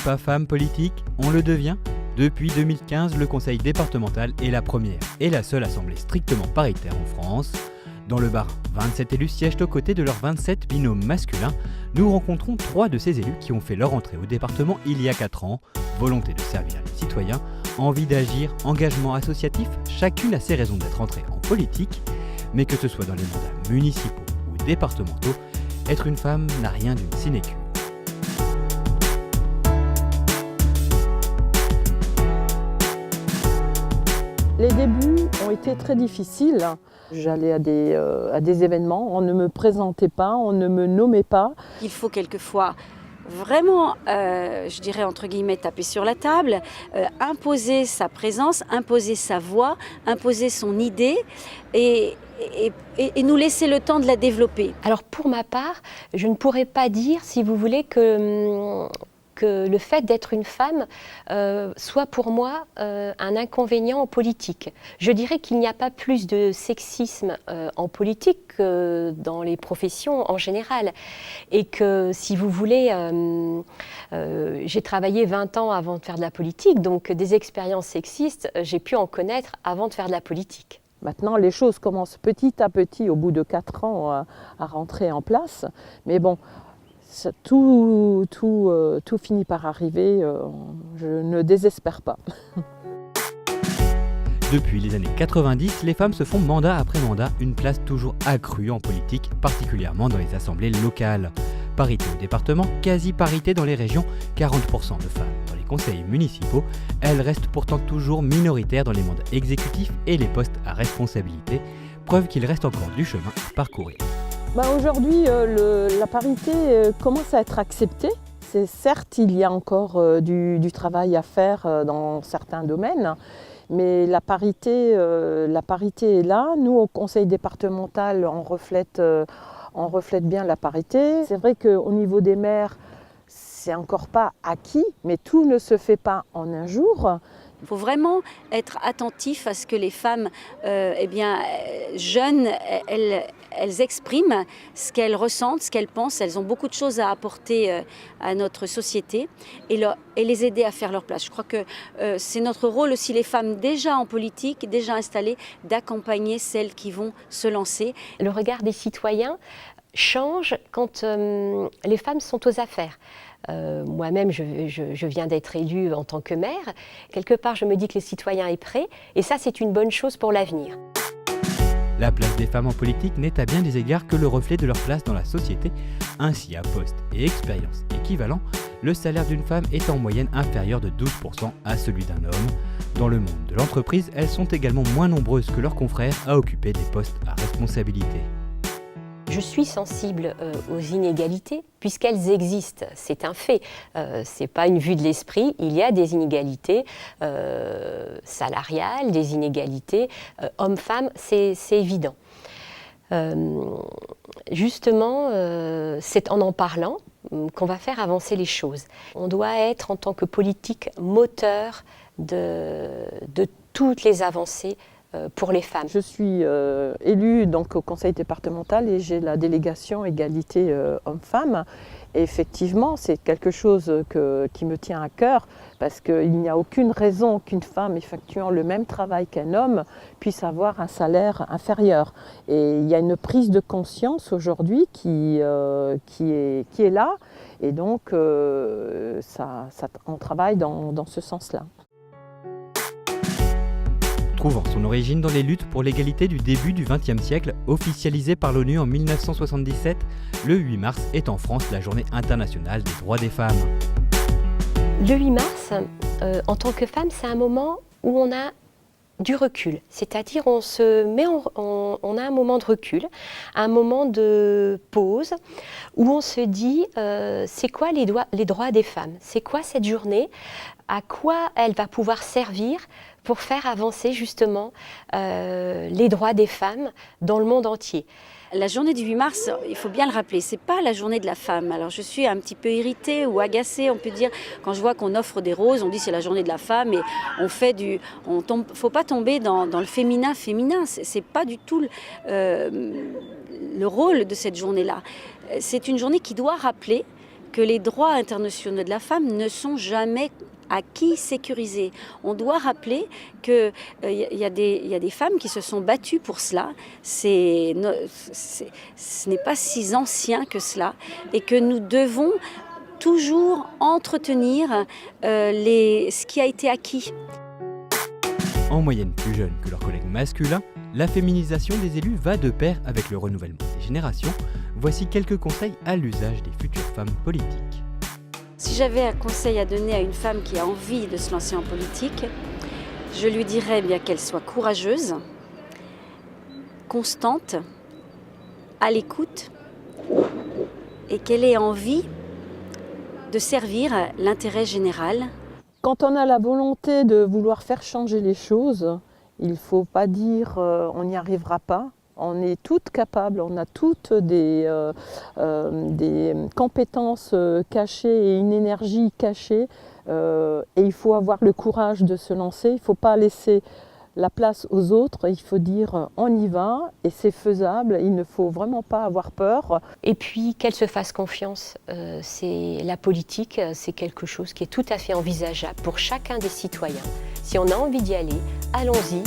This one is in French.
pas femme politique, on le devient. Depuis 2015, le conseil départemental est la première et la seule assemblée strictement paritaire en France. Dans le Bas-Rhin, 27 élus siègent aux côtés de leurs 27 binômes masculins. Nous rencontrons 3 de ces élus qui ont fait leur entrée au département il y a 4 ans. Volonté de servir les citoyens, envie d'agir, engagement associatif, chacune a ses raisons d'être entrée en politique. Mais que ce soit dans les mandats municipaux ou départementaux, être une femme n'a rien d'une sinécure. Les débuts ont été très difficiles. J'allais à des événements, on ne me présentait pas, on ne me nommait pas. Il faut quelquefois vraiment, je dirais entre guillemets, taper sur la table, imposer sa présence, imposer sa voix, imposer son idée et nous laisser le temps de la développer. Alors pour ma part, je ne pourrais pas dire, si vous voulez, que le fait d'être une femme soit pour moi un inconvénient en politique. Je dirais qu'il n'y a pas plus de sexisme en politique que dans les professions en général. Et que, si vous voulez, j'ai travaillé 20 ans avant de faire de la politique, donc des expériences sexistes, j'ai pu en connaître avant de faire de la politique. Maintenant, les choses commencent petit à petit, au bout de 4 ans, à rentrer en place. Mais bon, tout finit par arriver, je ne désespère pas. Depuis les années 90, les femmes se font mandat après mandat une place toujours accrue en politique, particulièrement dans les assemblées locales. Parité au département, quasi-parité dans les régions, 40% de femmes dans les conseils municipaux. Elles restent pourtant toujours minoritaires dans les mandats exécutifs et les postes à responsabilité, preuve qu'il reste encore du chemin à parcourir. Aujourd'hui, la parité commence à être acceptée. Certes, il y a encore du travail à faire dans certains domaines, mais la parité est là. Nous, au conseil départemental, on reflète bien la parité. C'est vrai qu'au niveau des maires, c'est encore pas acquis, mais tout ne se fait pas en un jour. Il faut vraiment être attentif à ce que les femmes jeunes, elles expriment ce qu'elles ressentent, ce qu'elles pensent. Elles ont beaucoup de choses à apporter à notre société et les aider à faire leur place. Je crois que c'est notre rôle aussi, les femmes déjà en politique, déjà installées, d'accompagner celles qui vont se lancer. Le regard des citoyens change quand les femmes sont aux affaires. Moi-même, je viens d'être élue en tant que maire. Quelque part, je me dis que le citoyen est prêt, et ça, c'est une bonne chose pour l'avenir. La place des femmes en politique n'est à bien des égards que le reflet de leur place dans la société. Ainsi, à poste et expérience équivalents, le salaire d'une femme est en moyenne inférieur de 12% à celui d'un homme. Dans le monde de l'entreprise, elles sont également moins nombreuses que leurs confrères à occuper des postes à responsabilité. Je suis sensible aux inégalités, puisqu'elles existent, c'est un fait. Ce n'est pas une vue de l'esprit, il y a des inégalités salariales, des inégalités hommes-femmes, c'est évident. Justement, c'est en parlant qu'on va faire avancer les choses. On doit être, en tant que politique, moteur de toutes les avancées pour les femmes. Je suis élue donc, au conseil départemental et j'ai la délégation égalité hommes-femmes. Et effectivement, c'est quelque chose qui me tient à cœur parce qu'il n'y a aucune raison qu'une femme effectuant le même travail qu'un homme puisse avoir un salaire inférieur. Et il y a une prise de conscience aujourd'hui qui est là et donc on travaille dans ce sens-là. Trouvant son origine dans les luttes pour l'égalité du début du XXe siècle, officialisée par l'ONU en 1977, le 8 mars est en France la journée internationale des droits des femmes. Le 8 mars, en tant que femme, c'est un moment où on a du recul, c'est-à-dire on a un moment de recul, un moment de pause, où on se dit c'est quoi les droits des femmes, c'est quoi cette journée, à quoi elle va pouvoir servir pour faire avancer justement les droits des femmes dans le monde entier. La journée du 8 mars, il faut bien le rappeler, c'est pas la journée de la femme. Alors je suis un petit peu irritée ou agacée, on peut dire, quand je vois qu'on offre des roses, on dit c'est la journée de la femme et on fait faut pas tomber dans le féminin. C'est pas du tout le rôle de cette journée-là. C'est une journée qui doit rappeler que les droits internationaux de la femme ne sont jamais acquis, sécurisés. On doit rappeler qu'il y a des femmes qui se sont battues pour cela. Ce n'est pas si ancien que cela et que nous devons toujours entretenir ce qui a été acquis. En moyenne plus jeune que leurs collègues masculins, la féminisation des élus va de pair avec le renouvellement des générations. Voici quelques conseils à l'usage des futures femmes politiques. Si j'avais un conseil à donner à une femme qui a envie de se lancer en politique, je lui dirais bien qu'elle soit courageuse, constante, à l'écoute et qu'elle ait envie de servir l'intérêt général. Quand on a la volonté de vouloir faire changer les choses, il ne faut pas dire on n'y arrivera pas. On est toutes capables, on a toutes des compétences cachées et une énergie cachée. Et il faut avoir le courage de se lancer. Il ne faut pas laisser la place aux autres. Il faut dire on y va et c'est faisable. Il ne faut vraiment pas avoir peur. Et puis qu'elle se fasse confiance. La politique, c'est quelque chose qui est tout à fait envisageable pour chacun des citoyens. Si on a envie d'y aller, allons-y.